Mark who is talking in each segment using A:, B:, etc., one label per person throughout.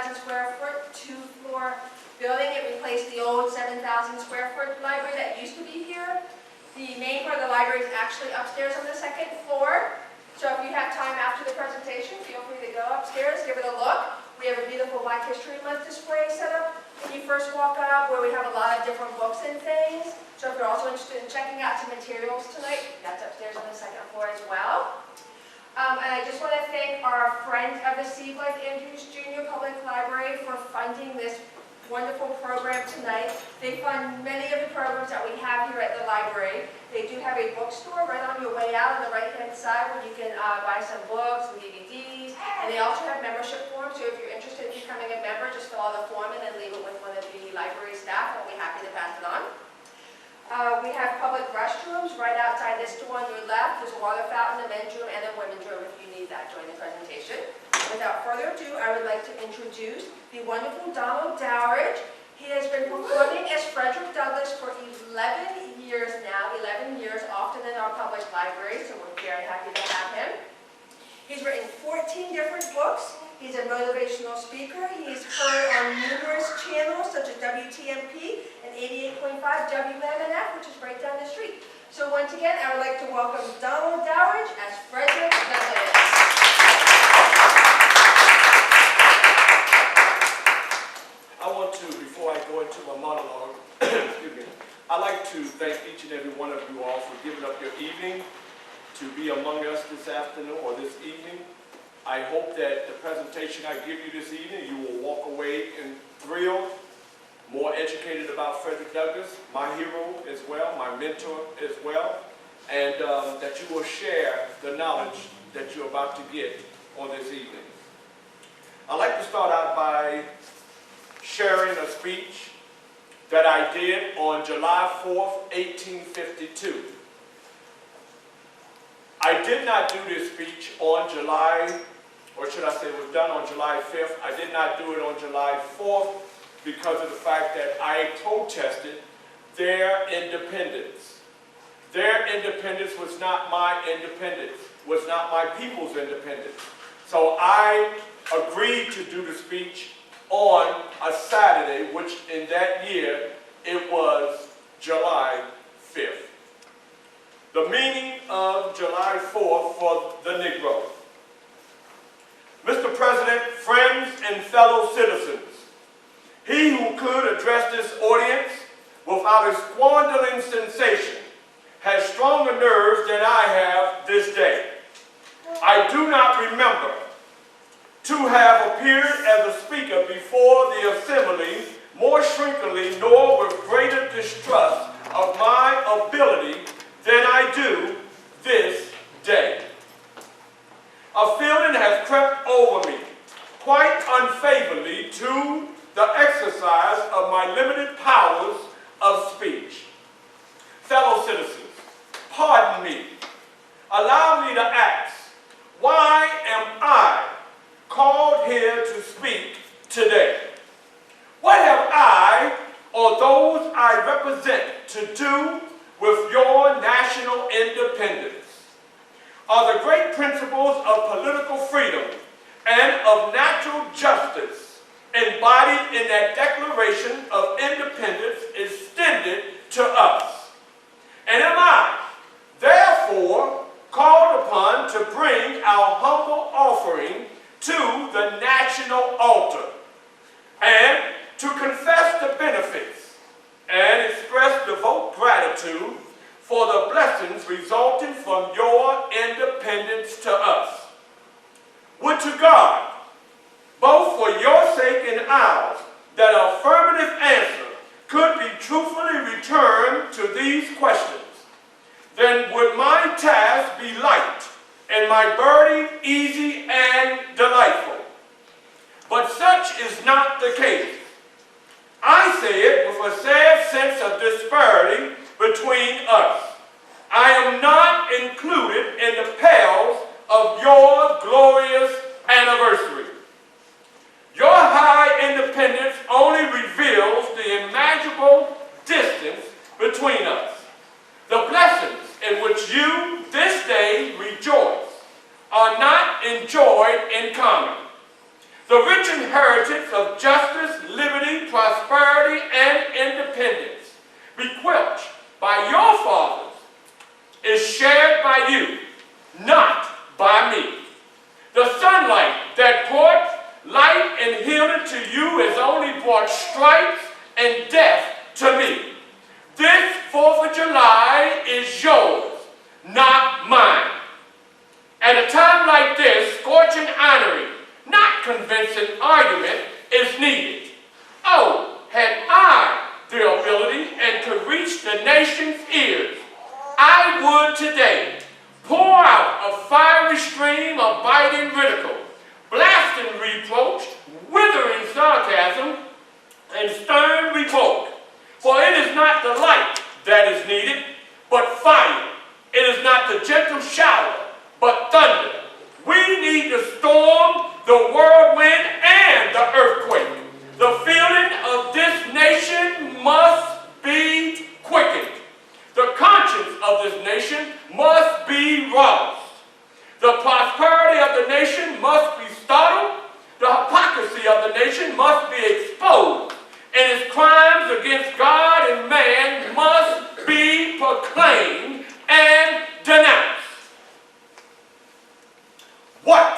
A: 7,000 square foot, 2-floor building. It replaced the old 7,000 square foot library that used to be here. The main part of the library is actually upstairs on the 2nd floor. So if you have time after the presentation, feel free to go upstairs, give it a look. We have a beautiful Black History Month display set up when you first walk up, where we have a lot of different books and things. So if you're also interested in checking out some materials tonight, that's upstairs on the 2nd floor as well. And I just want to thank our friends of the C. Blythe Andrews Jr. Public Library for funding this wonderful program tonight. They fund many of the programs that we have here at the library. They do have a bookstore right on your way out on the right-hand side where you can buy some books and DVDs. And they also have membership forms, so if you're interested in becoming a member, just fill out the form and then leave it with one of the library staff. We'll be happy to pass it on. We have public restrooms right outside this door on your left. There's a water fountain, a men's room, and a women's room if you need that during the presentation. Without further ado, I would like to introduce the wonderful Dowridge. He has been performing as Frederick Douglass for 11 years now, 11 years, often in our public library, so we're very happy to have him. He's written 14 different books. He's a motivational speaker. He's heard on numerous channels such as WTMP and 88.5 WMNF, which is right down the street. So once again, I would like to welcome Dowridge as Frederick Douglass.
B: I want to, before I go into my monologue, excuse me, I'd like to thank each and every one of you all for giving up your evening to be among us this afternoon or this evening. I hope that the presentation I give you this evening, you will walk away thrilled, more educated about Frederick Douglass, my hero as well, my mentor as well, and that you will share the knowledge that you're about to get on this evening. I'd like to start out by sharing a speech that I did on July 4th, 1852. I did not do this speech on July, or should I say it was done on July 5th. I did not do it on July 4th because of the fact that I protested their independence. Their independence was not my independence, was not my people's independence. So I agreed to do the speech on a Saturday, which in that year, it was July 5th. The meaning of July 4th for the Negro. Mr. President, friends, and fellow citizens, he who could address this audience without a squandering sensation has stronger nerves than I have this day. I do not remember to have appeared as a speaker before the assembly more shrinkingly nor with greater distrust of my ability than I do this day. A feeling has crept over me, quite unfavorably to the exercise of my limited powers of speech. Fellow citizens, pardon me. Allow me to ask, why am I called here to speak today? What have I or those I represent to do with your national independence? Are the great principles of political freedom and of natural justice embodied in that Declaration of Independence extended to us? And am I, therefore, called upon to bring our humble offering to the national altar and to confess the benefits and express devout gratitude for the blessings resulting from your independence to us? Would to God, both for your sake and ours, that an affirmative answer could be truthfully returned to these questions. Then would my task be light and my burden easy and delightful. But such is not the case. I say it with a sad sense of disparity between us. I am not included in the pales of your glorious anniversary. Your high independence only reveals the imaginable distance between us. The blessings in which you this day rejoice are not enjoyed in common. the rich inheritance of justice, liberty, prosperity, and independence, bequeathed by your fathers, is shared by you, not by me. The sunlight that brought light and healing to you has only brought stripes and death to me. This 4th of July is yours, not mine. At a time like this, scorching honoring, not convincing argument, is needed. Oh, had I the ability and could reach the nation's ears, I would today pour out a fiery stream of biting ridicule, blasting reproach, withering sarcasm, and stern revolt. For it is not the light that is needed, but fire. It is not the gentle shower, but thunder. We need the storm, the whirlwind, and the earthquake. The feeling of this nation must be quickened. The conscience of this nation must be roused. The prosperity of the nation must be startled. The hypocrisy of the nation must be exposed. And its crimes against God and man must be proclaimed and denounced. What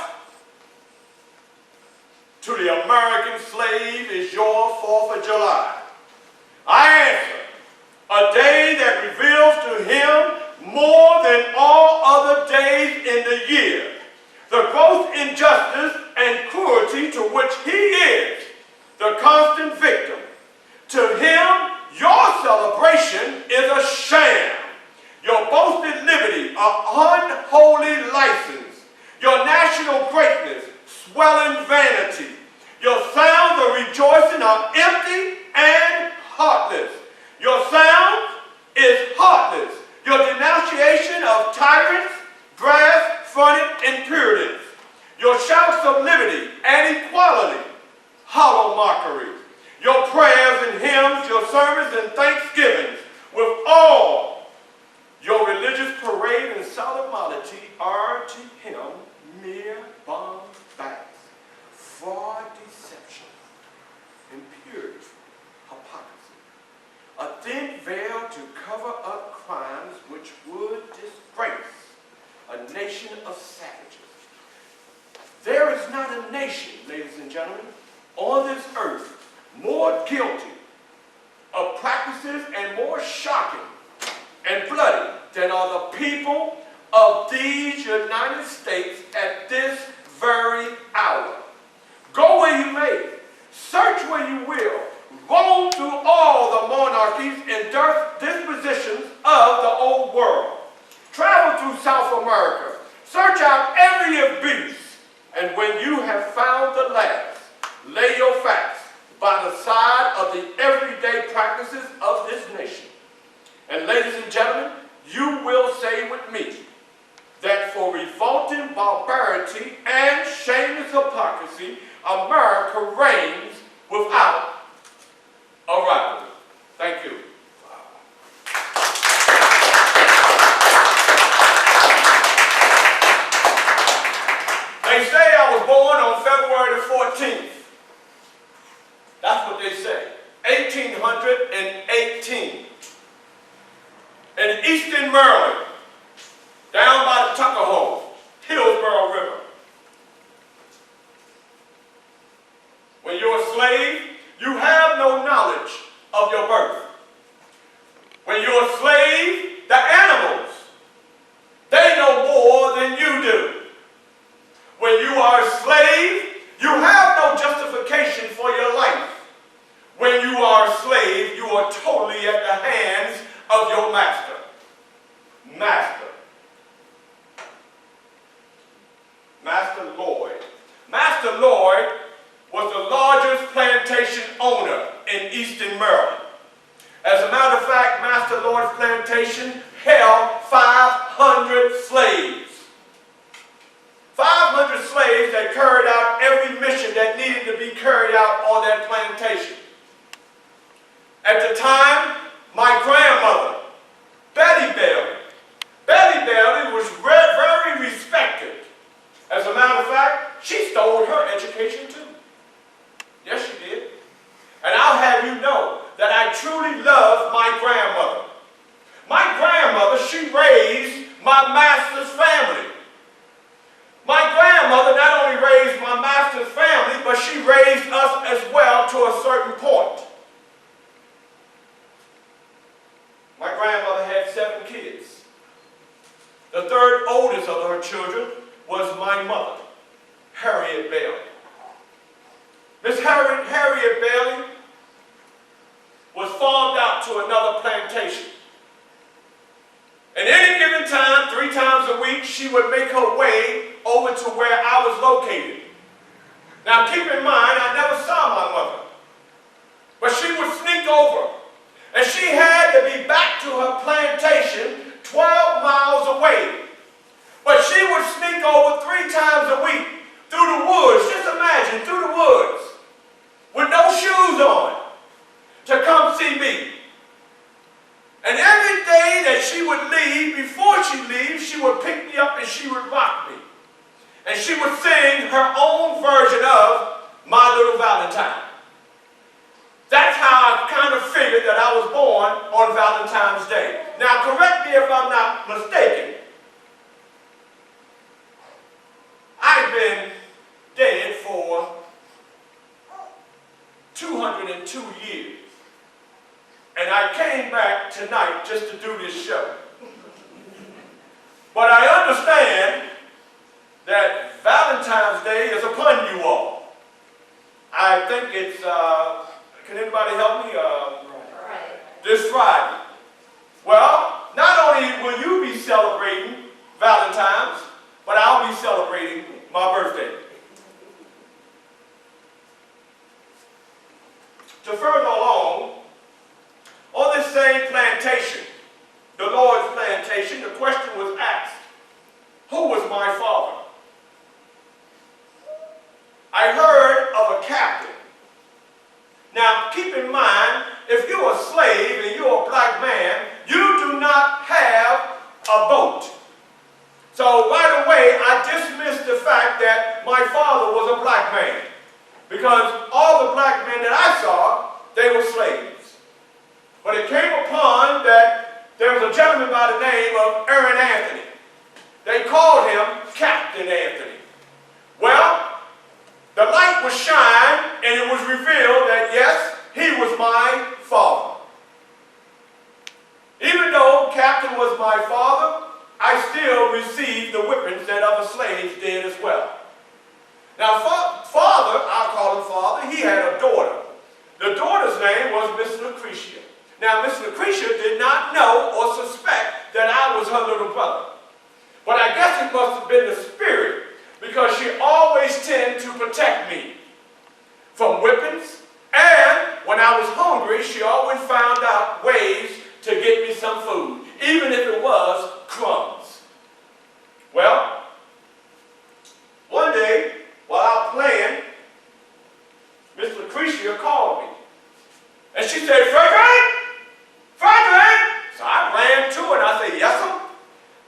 B: to the American slave is your 4th of July? I answer, a day that reveals to him more than all other days in the year the gross injustice and cruelty to which he is the constant victim. To him, your celebration is a sham. Your boasted liberty, an unholy license. Your national greatness, swelling vanity. Your sounds of rejoicing are empty and heartless. Your sound is heartless. Your denunciation of tyrants, brass-fronted impudence. Your shouts of liberty and equality, hollow mockery. Your prayers and hymns, your sermons and thanksgivings, with all your religious parade and solemnity are to him mere bombast, fraud, deception, impurity, hypocrisy, a thin veil to cover up crimes which would disgrace a nation of savages. There is not a nation, ladies and gentlemen, on this earth more guilty of practices and more shocking and bloody than are the people of these United States at this very hour. Go where you may, search where you will, roam through all the monarchies and dispositions of the old world. Travel through South America, search out every abuse, and when you have found the last, lay your facts by the side of the everyday practices of this nation. And ladies and gentlemen, you will say with me that for revolting barbarity and shameless hypocrisy, America reigns without a rival. Thank you. They say I was born on February the 14th. That's what they say. 1818. In eastern Maryland, down by the Tuckahoe, Hillsborough River. When you're a slave, you have no knowledge of your birth. When you're a slave, the animals, they know more than you do. When you are a slave, you have no justification for your life. When you are a slave, you are totally at the hands of your master. Master Lloyd. Master Lloyd was the largest plantation owner in eastern Maryland. As a matter of fact, Master Lloyd's plantation held 500 slaves. 500 slaves that carried out every mission that needed to be carried out on that plantation. At the time, my grandmother, Betty Bailey was very respected. As a matter of fact, she stole her education too. children was my mother, Harriet Bailey. Miss Harriet Bailey was farmed out to another plantation. At any given time, 3 times a week, she would make her way over to where I was located. Now keep in mind, I never saw my mother, but she would sneak over, and she had to be back to her plantation 12 miles away. But she would sneak over 3 times a week through the woods, just imagine, through the woods, with no shoes on, to come see me. And every day that she would leave, before she leaves, she would pick me up and she would rock me. And she would sing her own version of My Little Valentine. That's how I kind of figured that I was born on Valentine's Day. Now, correct me if I'm not mistaken. I've been dead for 202 years. And I came back tonight just to do this show. But I understand that Valentine's Day is upon you all. I think it's, can anybody help me? This Friday. Well, not only will you be celebrating Valentine's, but I'll be celebrating my birthday. To further along, on this same plantation, the Lord's plantation, the question was asked, who was my father? I heard of a captain. Now, keep in mind, if you're a slave and you're a black man, you do not have a boat. So right away, I dismissed the fact that my father was a black man, because all the black men that I saw, they were slaves. But it came upon that there was a gentleman by the name of Aaron Anthony. They called him Captain Anthony. Well, the light was shined, and it was revealed that, yes, he was my father. Even though Captain was my father, I still received the whippings that other slaves did as well. Now, father, I'll call him father, he had a daughter. The daughter's name was Miss Lucretia. Now, Miss Lucretia did not know or suspect that I was her little brother. But I guess it must have been the spirit, because she always tended to protect me from whippings. And when I was hungry, she always found out ways to get me some food, even if it was crumbs. Well, one day, while out playing, Miss Lucretia called me. And she said, Frederick! Frederick! So I ran to her and I said, yes, sir?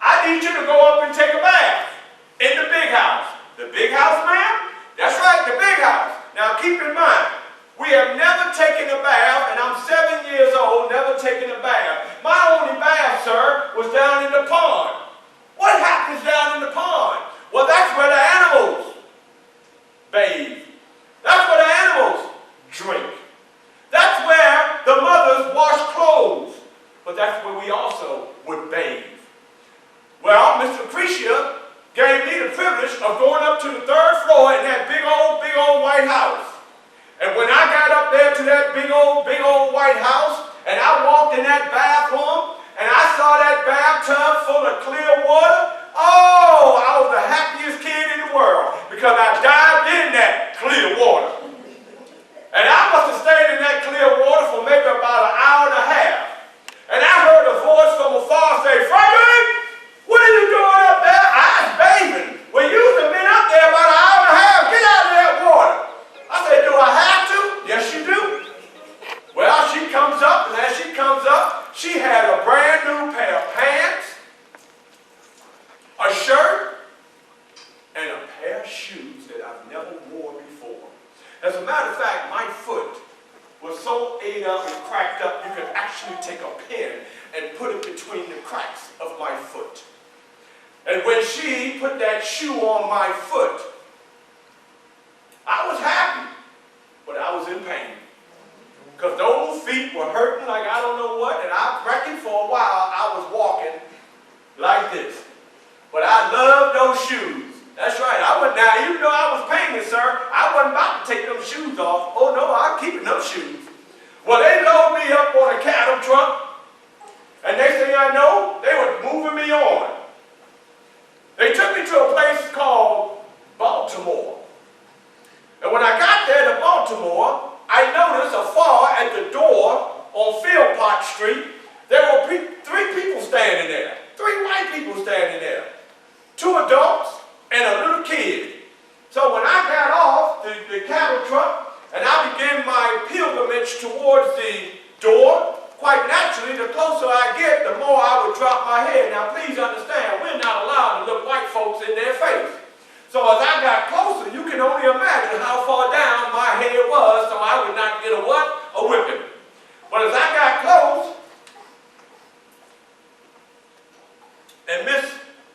B: I need you to go up and take a bath in the big house. The big house, ma'am? That's right, the big house. Now keep in mind, we have never taken a bath, and I'm 7 years old, never taken a bath. My only bath, sir, was down in the pond. What happens down in the pond? Well, that's where the animals bathe. That's where the animals drink. That's where the mothers wash clothes. But that's where we also would bathe. Well, Miss Lucretia gave me the privilege of going up to the 3rd floor in that big old white house. And when I got up there to that big old white house, and I walked in that bathroom, and I saw that bathtub full of clear water, oh, I was the happiest kid in the world, because I dived in that clear water. And I must have stayed in that clear water for maybe about an hour and a half. And I heard a voice from afar say, Frederick, what are you doing up there? I was bathing. Well, you've been up there about an hour and a half. Get out of that water. I said, do I have to? Yes, you do. Well, she comes up, and as she comes up, she had a brand new pair of pants, a shirt, and a pair of shoes that I've never worn before. As a matter of fact, my foot was so ate up and cracked up, you could actually take a pin and put it between the cracks of my foot. And when she put that shoe on my foot, I was happy, but I was in pain. Because those feet were hurting like I don't know what, and I reckon for a while I was walking like this. But I loved those wasn't about to take them shoes off. Oh no, I'm keeping them shoes. Well, they load me up on a cattle truck, and next thing I know, they were moving me on. They took me to a place called Baltimore. And when I got there to Baltimore, I noticed afar at the door on Philpott Street, there were three people standing there. 3 white people standing there. 2 adults and a little kid. So when I got off the cattle truck and I began my pilgrimage towards the door, quite naturally, the closer I get, the more I would drop my head. Now please understand, we're not allowed to look white folks in their face. So as I got closer, you can only imagine how far down my head was, so I would not get a what? A whipping. But as I got close, and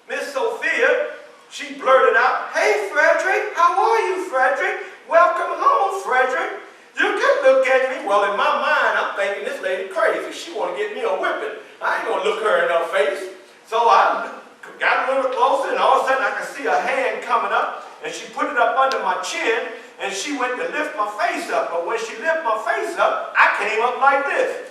B: Miss Sophia, she blurted out, "Hey Frederick, how are you, Frederick? Welcome home, Frederick." You can look at me. Well, in my mind, I'm thinking this lady crazy. She want to get me a whipping. I ain't going to look her in her face. So I got a little closer, and all of a sudden I could see a hand coming up, and she put it up under my chin, and she went to lift my face up. But when she lifted my face up, I came up like this.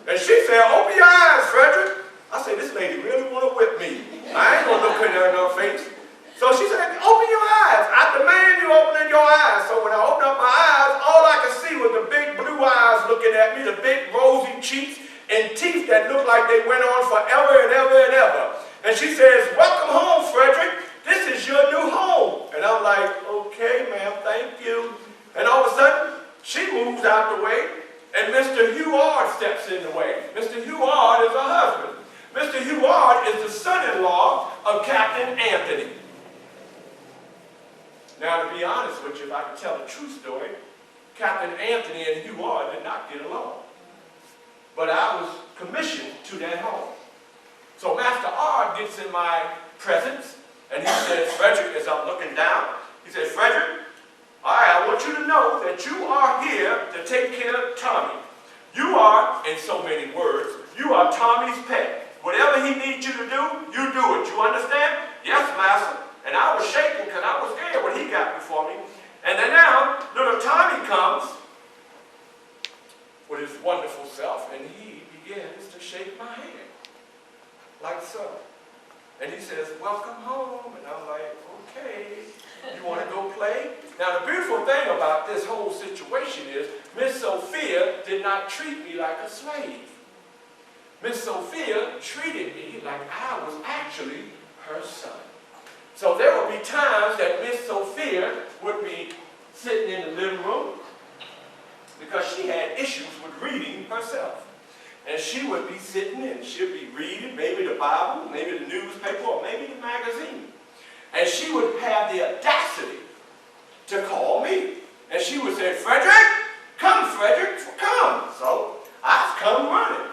B: And she said, "Open your eyes, Frederick." I said, this lady really want to whip me. I ain't going to look her in her face. So she said, "Open your eyes. I demand you opening your eyes." So when I opened up my eyes, all I could see was the big blue eyes looking at me, the big rosy cheeks, and teeth that looked like they went on forever and ever and ever. And she says, "Welcome home, Frederick. This is your new home." And I'm like, "Okay, ma'am, thank you." And all of a sudden, she moves out the way, and Mr. Huard steps in the way. Mr. Huard is her husband. Mr. Huard is the son-in-law of Captain Anthony. Now, to be honest with you, if I can tell the true story, Captain Anthony and Huard did not get along. But I was commissioned to that home. So Master Ard gets in my presence, and he says, "Frederick," as I'm looking down, he says, "Frederick, all right, I want you to know that you are here to take care of Tommy. You are, in so many words, you are Tommy's pet. Whatever he needs you to do, you do it. You understand?" "Yes, Master." And I was shaking because I was scared what he got before me. And then now, little Tommy comes with his wonderful self, and he begins to shake my hand, like so. And he says, "Welcome home." And I'm like, "Okay, you want to go play?" Now, the beautiful thing about this whole situation is Miss Sophia did not treat me like a slave. Miss Sophia treated me like I was actually her son. So there would be times that Miss Sophia would be sitting in the living room because she had issues with reading herself. And she would be sitting and she'd be reading maybe the Bible, maybe the newspaper, or maybe the magazine. And she would have the audacity to call me. And she would say, "Frederick, come, Frederick, come." So I've come running.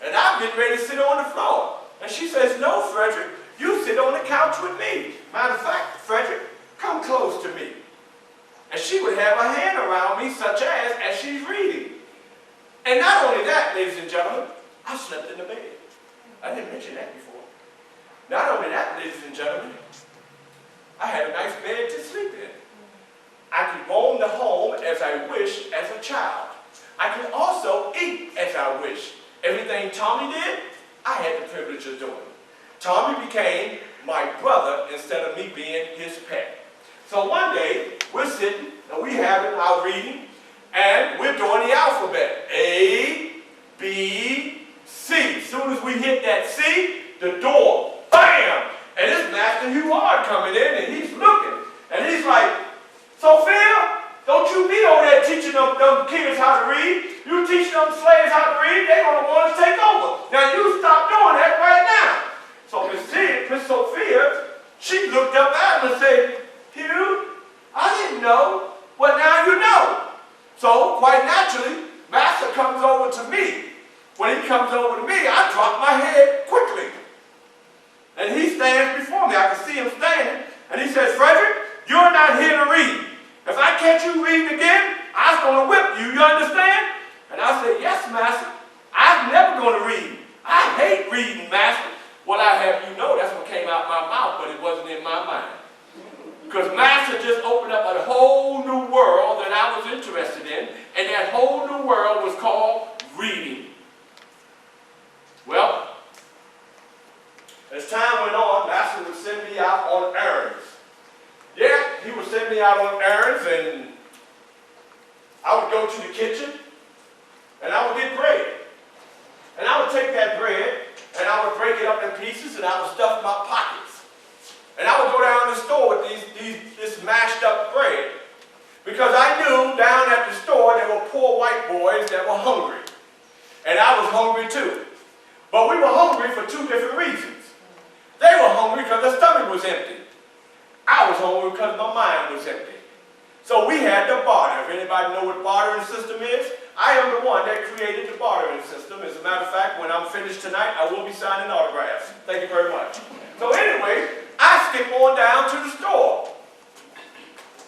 B: And I'm getting ready to sit on the floor. And she says, "No, Frederick, you sit on the couch with me. Matter of fact, Frederick, come close to me." And she would have her hand around me such as she's reading. And not only that, ladies and gentlemen, I slept in the bed. I didn't mention that before. Not only that, ladies and gentlemen, I had a nice bed to sleep in. I could roam the home as I wished as a child. I could also eat as I wished. Everything Tommy did, I had the privilege of doing. Tommy became my brother instead of me being his pet. So one day, we're sitting, and we having our reading, and we're doing the alphabet. A, B, C. As soon as we hit that C, the door, bam! And it's Master Huard coming in, and he's looking. And he's like, "Sophia, don't you be over there teaching them kids how to read. You teach them slaves how to read, they're going to want to take over. Now you stop doing that right now." So Miss Sophia, she looked up at him and said, "Hugh, I didn't know. Well, now you know." So quite naturally, Master comes over to me. When he comes over to me, I drop my head quickly. And he stands before me. I can see him standing. And he says, "Frederick, you're not here to read. If I catch you reading again, I'm going to whip you. You understand?" And I said, "Yes, Master. I'm never going to read. I hate reading, Master." Well, I have you know that's what came out my mouth, but it wasn't in my mind. Because Master just opened up a whole new world that I was interested in, and that whole new world was called reading. Well, as time went on, Master would send me out on errands. Yeah, he would send me out on errands, and I would go to the kitchen, and I would get bread. And I would take that bread, and I would break it up in pieces, and I would stuff my pockets. And I would go down to the store with this mashed up bread. Because I knew down at the store there were poor white boys that were hungry. And I was hungry too. But we were hungry for two different reasons. They were hungry because their stomach was empty. I was hungry because my mind was empty. So we had to barter. If anybody know what bartering system is, I am the one that created the bartering system. As a matter of fact, when I'm finished tonight, I will be signing autographs. Thank you very much. So anyway, I skip on down to the store.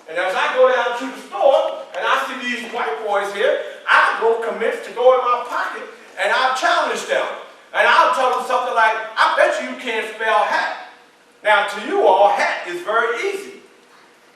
B: And as I go down to the store, and I see these white boys here, I go commit to go in my pocket, and I'll challenge them. And I'll tell them something like, I bet you can't spell hat. Now, to you all, hat is very easy.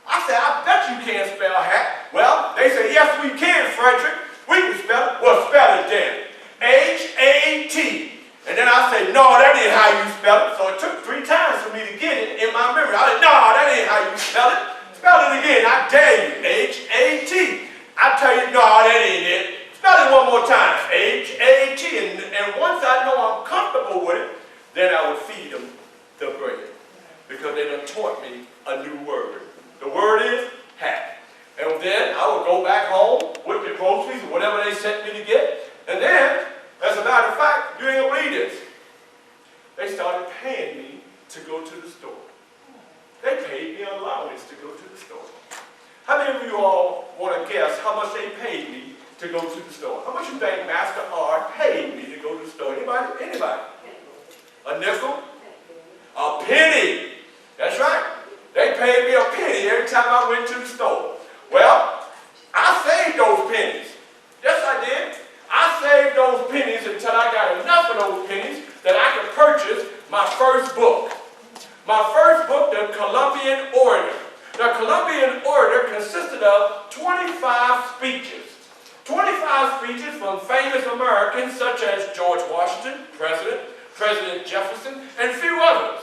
B: I said, I bet you can't spell hat. Well, they say, yes, we can, Frederick. We can spell it. Well, spell it then. H-A-T. And then I say, no, that ain't how you spell it. So it took 3 times for me to get it in my memory. I said, no, that ain't how you spell it. Spell it again. I dare you. H-A-T. I tell you, no, that ain't it. Spell it one more time. H-A-T. And once I know I'm comfortable with it, then I would feed them the bread. Because they done taught me a new word. The word is hat. And then I would go back home with the groceries, whatever they sent me to get. And then, as a matter of fact, you ain't gonna believe this. They started paying me to go to the store. They paid me an allowance to go to the store. How many of you all want to guess how much they paid me to go to the store? How much you think Master R paid me to go to the store? Anybody? Anybody? A nickel? A penny. That's right. They paid me a penny every time I went to the store. Well, I saved those pennies. Yes, I did. I saved those pennies until I got enough of those pennies that I could purchase my first book. My first book, the Columbian Orator. The Columbian Orator consisted of 25 speeches. 25 speeches from famous Americans such as George Washington, President Jefferson, and a few others.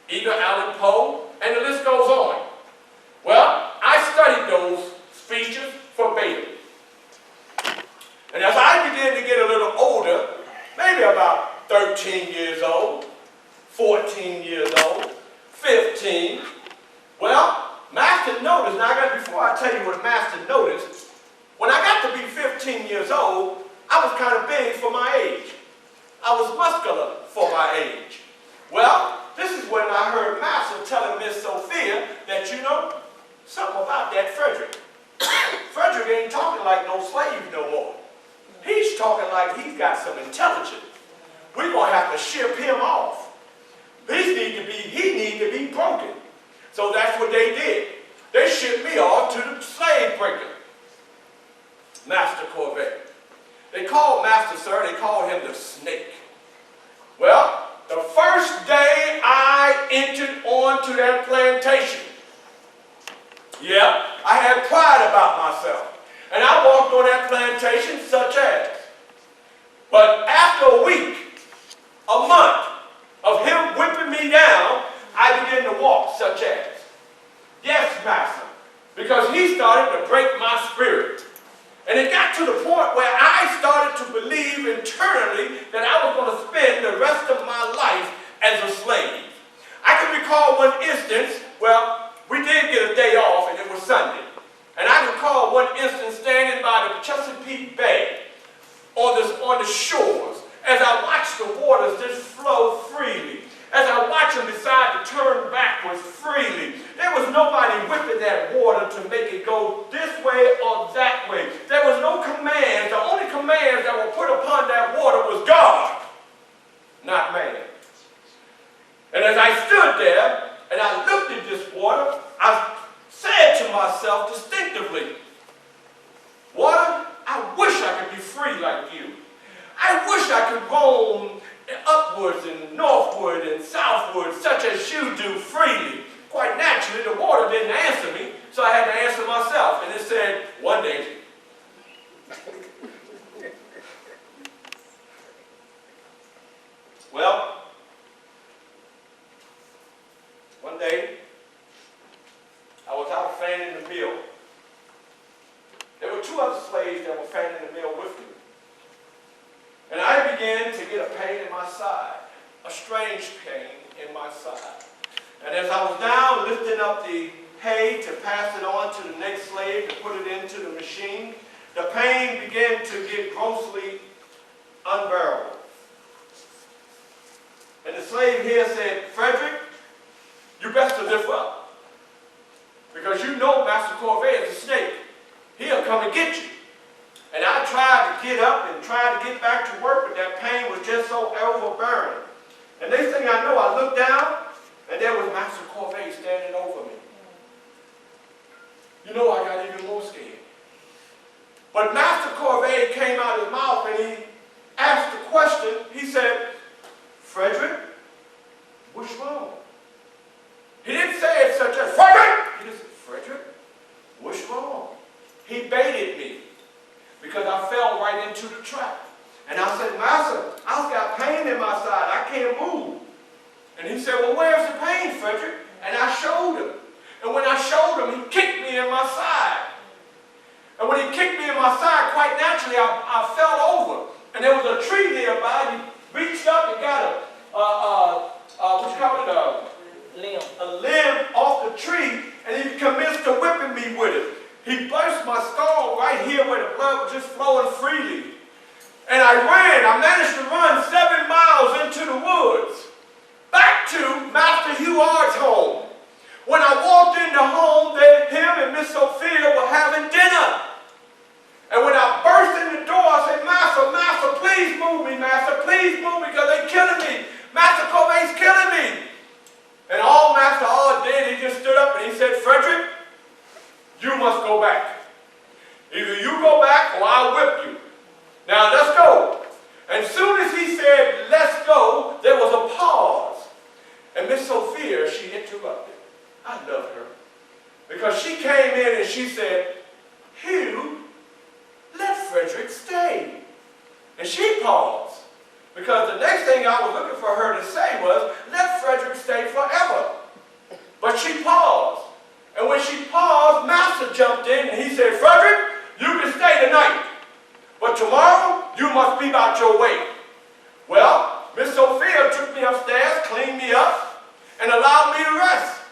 B: Edgar Allan Poe, and the list goes on. Well, I studied those speeches verbatim. And as I began to get a little older, maybe about 13 years old, 14 years old, 15, well, Master noticed, now before I tell you what Master noticed, when I got to be 15 years old, I was kind of big for my age. I was muscular for my age. Well, this is when I heard Master telling Miss Sophia that, you know, something about that Frederick. Frederick ain't talking like no slave no more. He's talking like he's got some intelligence. We're going to have to ship him off. He need to be broken. So that's what they did. They shipped me off to the slave breaker, Master Corvette. They called Master, sir, they called him the Snake. Well, the first day I entered onto that plantation, yeah, I had pride about myself. And I walked on that plantation such as. But after a week, a month of him whipping me down, I began to walk such as. Yes, Master, because he started to break my spirit. And it got to the point where I started to believe internally that I was going to spend the rest of my life as a slave. I can recall one instance, well, we did get a day off and it was Sunday. And I can recall one instance standing by the Chesapeake Bay on the shores as I watched the waters just flow freely. As I watched them decide to turn backwards freely. There was nobody whipping that water to make it go this way or that way. There was no commands. The only commands that were put upon that water was God, not man. And as I stood there and I looked at this water, I said to myself distinctively, water, I wish I could be free like you. I wish I could roam upwards and northward and southward such as you do freely. quite naturally, the water didn't answer me, so I had to answer myself. And it said, one day. Well, one day, I was out fanning the mill. There were two other slaves that were fanning the mill with me. And I began to get a pain in my side, a strange pain in my side. And as I was down lifting up the hay to pass it on to the next slave to put it into the machine, the pain began to get grossly unbearable. And the slave here said, Frederick, you best to lift up. Because you know Master Corvée is a snake. He'll come and get you. And I tried to get up and tried to get back to work, but that pain was just so overbearing. And next thing I know, I looked down, and there was Master Corvée standing over me. You know, I got even more scared. But Master Corvée came out of his mouth and he asked the question. He said, Frederick, what's wrong? He didn't say it such as, Frederick! He just said, Frederick, what's wrong? He baited me because I fell right into the trap. And I said, Master, I've got pain in my side. I can't move. And he said, well, where's the pain, Frederick? And I showed him. And when I showed him, he kicked me in my side. And when he kicked me in my side, quite naturally, I fell over. And there was a tree nearby. He reached up and got a limb off the tree, and he commenced to whipping me with it. He burst my skull right here where the blood was just flowing freely. And I managed to run 7 miles into the woods, back to Master Huard's home. When I walked into home, him and Miss Sophia were having dinner. And when I burst in the door, I said, Master, please move me, Master, please move me, because they're killing me. Master Corvé's killing me. And all Master Ard did, he just stood up and he said, Frederick, you must go back. Either you go back or I'll whip you. Now let's go. And as soon as he said, let's go, there was a pause. And Miss Sophia, she interrupted. I love her. Because she came in and she said, Hugh, let Frederick stay. And she paused. Because the next thing I was looking for her to say was, let Frederick stay forever. But she paused. And when she paused, Master jumped in and he said, Frederick, you can stay tonight. But tomorrow, you must be about your way. Well, Miss Sophia took me upstairs, cleaned me up, and allowed me to rest.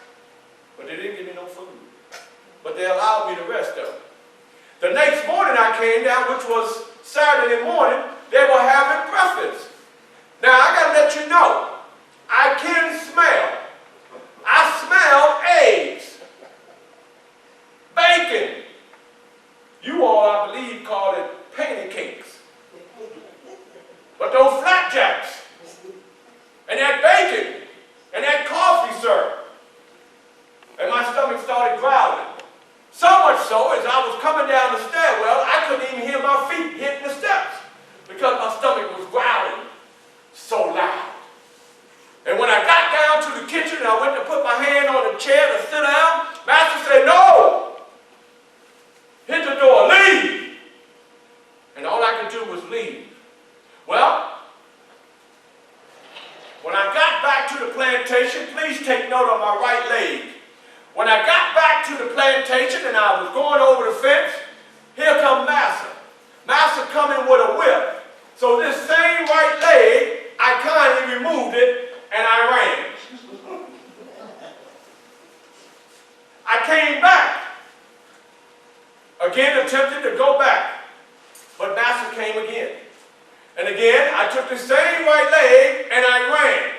B: But they didn't give me no food. But they allowed me to rest though. The next morning I came down, which was Saturday morning, they were having breakfast. Now I gotta let you know, I can smell. I smelled eggs, bacon. You all, I believe, called it pancakes. But those flapjacks, and that bacon, and that coffee, sir. And my stomach started growling. So much so, as I was coming down the stairwell, I couldn't even hear my feet hitting the steps because my stomach was growling so loud. And when I got down to the kitchen and I went to put my hand on the chair to sit down, Master said, no! Hit the door, leave! And all I could do was leave. Well, when I got back to the plantation, please take note of my right leg. When I got back to the plantation and I was going over the fence, here come Master. Master coming with a whip. So this same right leg, I kindly removed it and I ran. I came back. Again, attempted to go back. But Master came again. And again, I took the same right leg and I ran.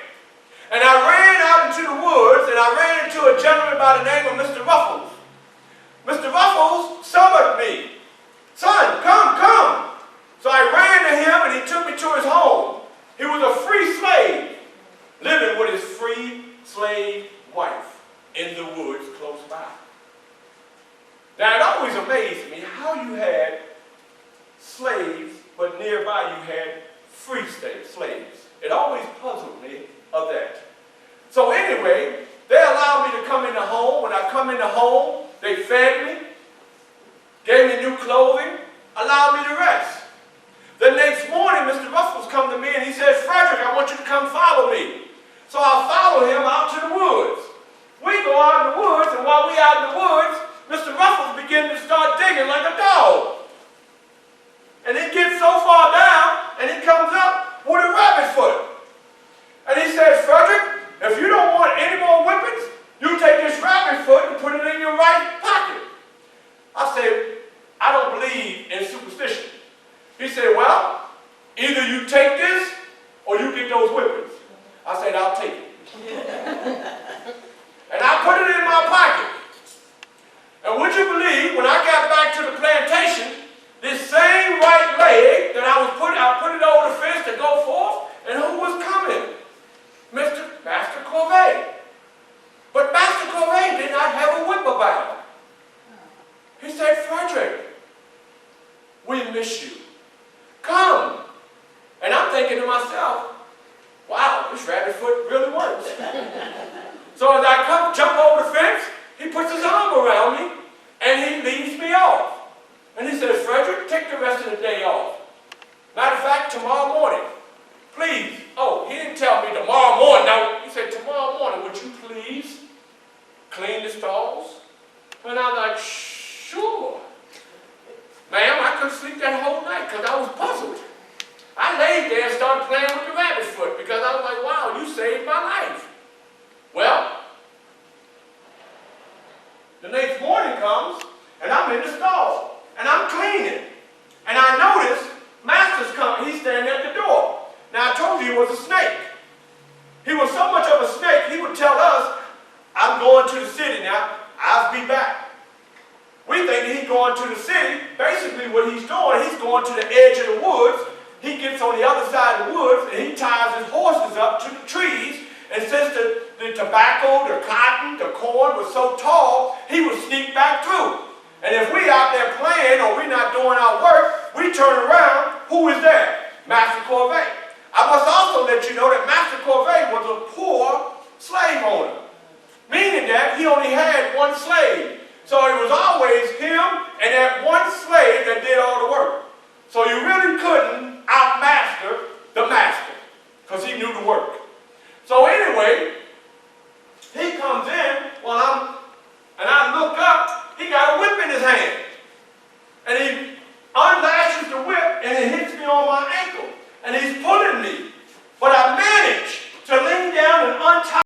B: And I ran out into the woods and I ran into a gentleman by the name of Mr. Ruffles. Mr. Ruffles summoned me. Son, come. So I ran to him and he took me to his home. He was a free slave, living with his free slave wife in the woods close by. Now it always amazed me how you had slaves, but nearby you had free slaves. It always puzzled me of that. So anyway, They allowed me to come in the home. When I come in the home, they fed me, gave me new clothing, allowed me to rest. The next morning, Mr. Ruffles come to me and he says, Frederick, I want you to come follow me. So I follow him out to the woods. We go out in the woods, and while we out in the woods, Mr. Ruffles begins to start digging like a dog. And he gets so far down, and he comes up with a rabbit foot. And he says, Frederick, if you don't want any more whippings, you take this rabbit foot and put it in your right pocket. I said, I don't believe in superstition. He said, well, either you take this or you get those whippings. I said, I'll take it. And I put it in my pocket. And would you believe, when I got back to the plantation, this same right leg that I put it over the fence to go forth, and who was coming? Master Corvée. But Master Corvée did not have a whip about. He said, Frederick, we miss you. Come. And I'm thinking to myself, wow, this rabbit foot really works. So as I jump over the fence, he puts his arm around me and he leads me off. And he says, Frederick, take the rest of the day off. Matter of fact, tomorrow morning, please. Oh, he didn't tell me tomorrow morning. No, he said, tomorrow morning, would you please clean the stalls? And I'm like, sure. Ma'am, I couldn't sleep that whole night because I was puzzled. I laid there and started playing with the rabbit foot because I was like, wow, you saved my life. Well, the next morning comes, and I'm in the stall, and I'm cleaning. And I notice Master's coming. He's standing at the door. Now, I told you he was a snake. He was so much of a snake, he would tell us, I'm going to the city now. I'll be back. We think he's going to the city. Basically, what he's doing, he's going to the edge of the woods. He gets on the other side of the woods, and he ties his horses up to the trees. And since the tobacco, the cotton, the corn was so tall, he would sneak back through. And if we out there playing or we're not doing our work, we turn around, who is there? Master Corvée. I must also let you know that Master Corvée was a poor slave owner, meaning that he only had one slave. So it was always him